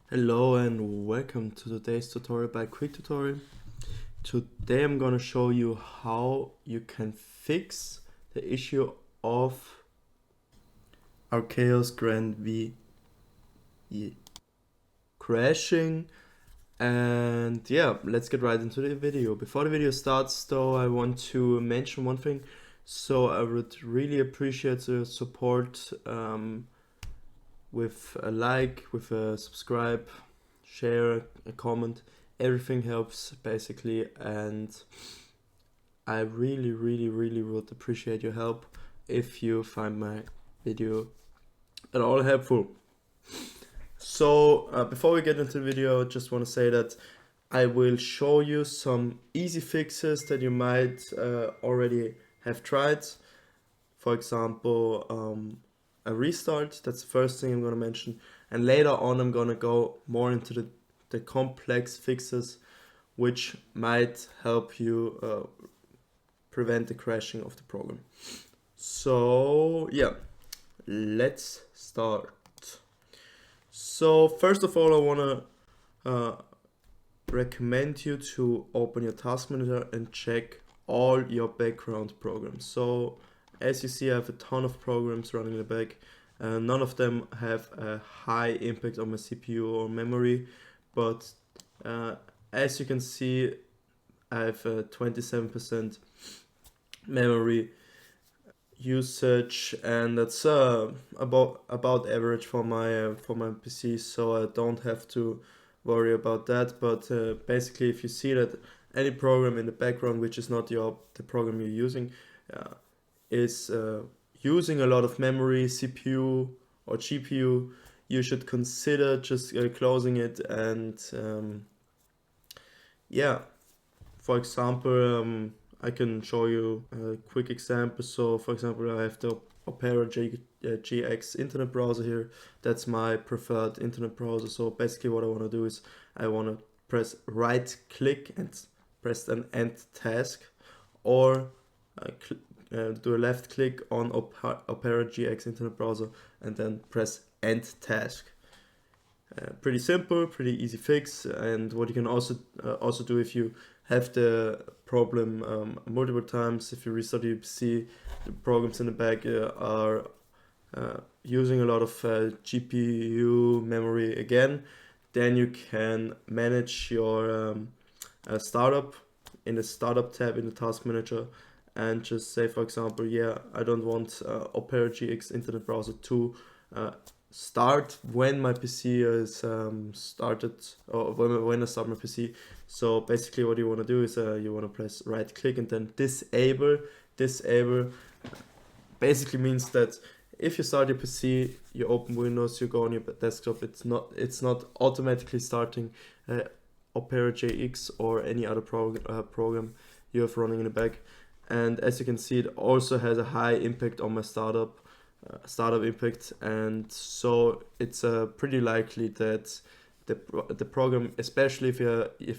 Hello and welcome to today's tutorial by Quick Tutorial. Today I'm gonna show you how you can fix the issue of ArKaos GrandVJ crashing. And yeah, let's get right into the video. Before the video starts though, I want to mention one thing. So I would really appreciate the support with a like, with a subscribe, share, a comment. Everything helps basically, and I really would appreciate your help if you find my video at all helpful. So before we get into the video, I just want to say that I will show you some easy fixes that you might already have tried. For example, a restart. That's the first thing I'm going to mention, and later on I'm going to go more into the complex fixes which might help you prevent the crashing of the program. So yeah, let's start. So first of all, I want to recommend you to open your task manager and check all your background programs. So as you see, I have a ton of programs running in the back. None of them have a high impact on my CPU or memory, but as you can see, I have a 27% memory usage, and that's about average for my PC, so I don't have to worry about that. But basically, if you see that any program in the background which is not the program you're using is using a lot of memory, CPU or GPU, you should consider just closing it. And yeah, for example, I can show you a quick example. So for example, I have the Opera GX internet browser here. That's my preferred internet browser. So basically what I want to do is I want to press right click and press an end task, or do a left click on Opera GX internet browser and then press end task. Pretty simple, pretty easy fix. And what you can also do if you have the problem multiple times, if you restart your PC, the programs in the back are using a lot of GPU memory again, then you can manage your startup in the startup tab in the task manager, and just say, for example, yeah, I don't want Opera GX internet browser to start when my PC is started, or when I start my PC. So basically what you want to do is you want to press right click and then disable. Basically means that if you start your PC, you open Windows, you go on your desktop, it's not automatically starting Opera GX or any other program you have running in the back. And as you can see, it also has a high impact on my startup impact, and so it's pretty likely that the program, especially if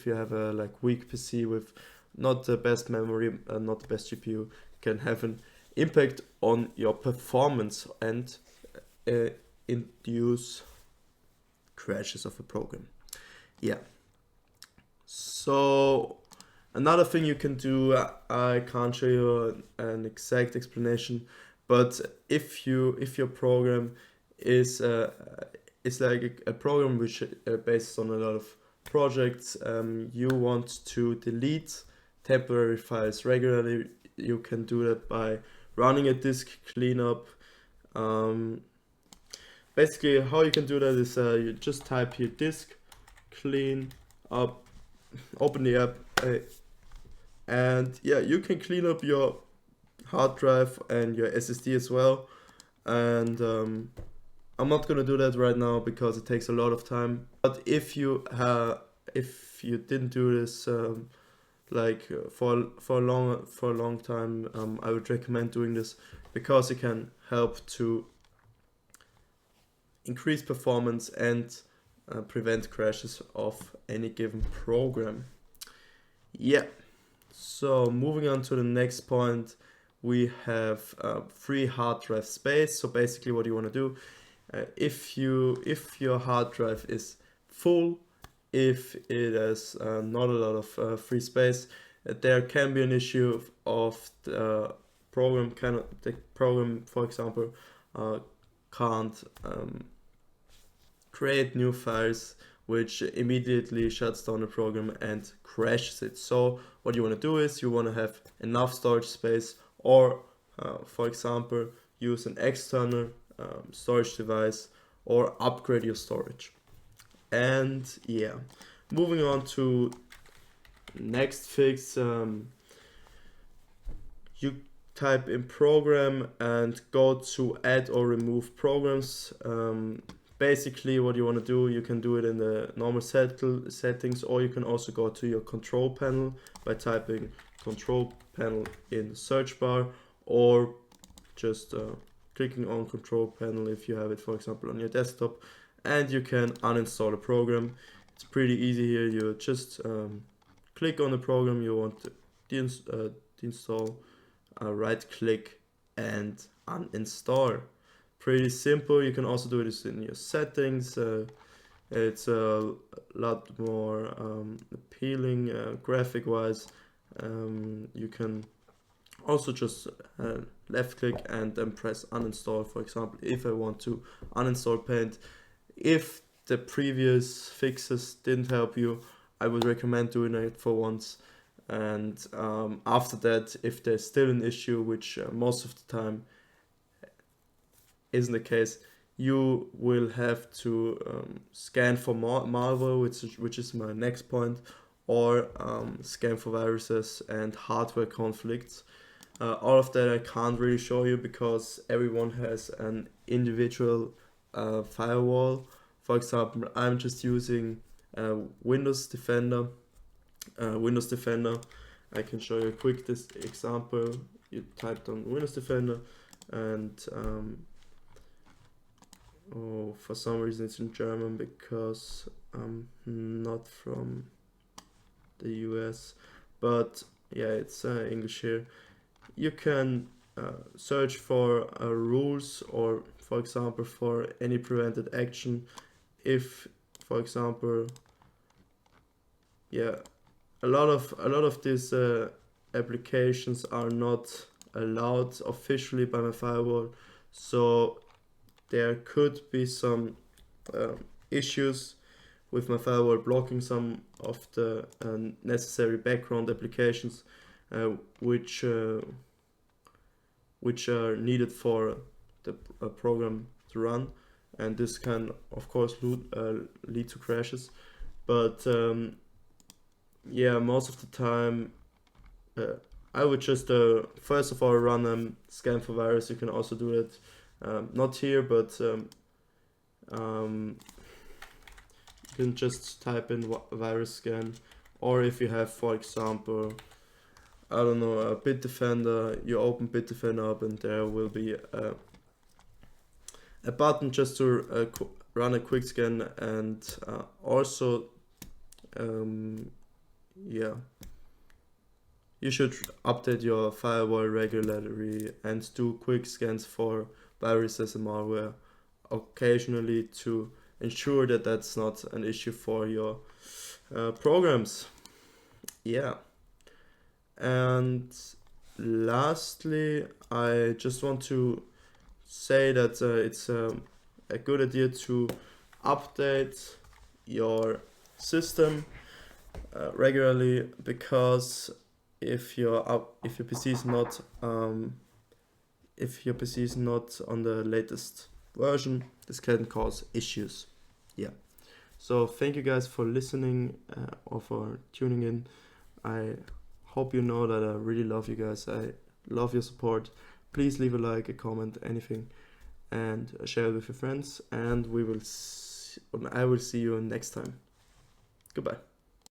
you have a weak PC with not the best memory, not the best GPU, can have an impact on your performance and induce crashes of a program. Yeah. So another thing you can do, I can't show you an exact explanation, but if your program is like a program which based on a lot of projects, you want to delete temporary files regularly, you can do that by running a disk cleanup. Basically, how you can do that is you just type here disk clean up, open the app, and yeah, you can clean up your hard drive and your SSD as well. And I'm not gonna do that right now because it takes a lot of time. But if you didn't do this for a long time, I would recommend doing this because it can help to increase performance and prevent crashes of any given program. Yeah. So moving on to the next point, we have free hard drive space. So basically what you want to do, if your hard drive is full, if it has not a lot of free space. There can be an issue of the program for example, can't create new files, which immediately shuts down the program and crashes it. So what you want to do is you want to have enough storage space, or for example, use an external storage device, or upgrade your storage. And yeah, moving on to next fix, you type in program and go to add or remove programs. Basically what you want to do, you can do it in the normal settings, or you can also go to your control panel by typing control panel in the search bar, or just clicking on control panel if you have it, for example, on your desktop, and you can uninstall a program. It's pretty easy here. You just click on the program you want to deinstall, right click and uninstall. Pretty simple. You can also do this in your settings. It's a lot more appealing graphic wise. You can also just left click and then press uninstall. For example, if I want to uninstall Paint, if the previous fixes didn't help you, I would recommend doing it for once. And after that, if there's still an issue, which most of the time isn't the case, you will have to scan for malware, which is my next point, or scan for viruses and hardware conflicts. All of that I can't really show you because everyone has an individual firewall. For example, I'm just using Windows Defender. I can show you a quick example. You typed on Windows Defender, and for some reason it's in German because I'm not from the US, but yeah, it's English here. You can search for rules, or for example for any prevented action. If, for example, yeah, a lot of these applications are not allowed officially by my firewall, so there could be some issues with my firewall blocking some of the necessary background applications which are needed for the program to run, and this can of course lead to crashes. But yeah, most of the time I would just first of all run scan for virus. You can also do it not here, but you can just type in virus scan, or if you have, for example, I don't know, a Bitdefender, you open Bitdefender up and there will be a button just to run a quick scan. And also yeah, you should update your firewall regularly and do quick scans for viruses and malware occasionally to ensure that that's not an issue for your programs. Yeah. And lastly, I just want to say that it's a good idea to update your system regularly, because if your PC is not on the latest version, this can cause issues. Yeah. So thank you guys for listening or for tuning in. I hope you know that I really love you guys. I love your support. Please leave a like, a comment, anything, and share it with your friends. And I will see you next time. Goodbye.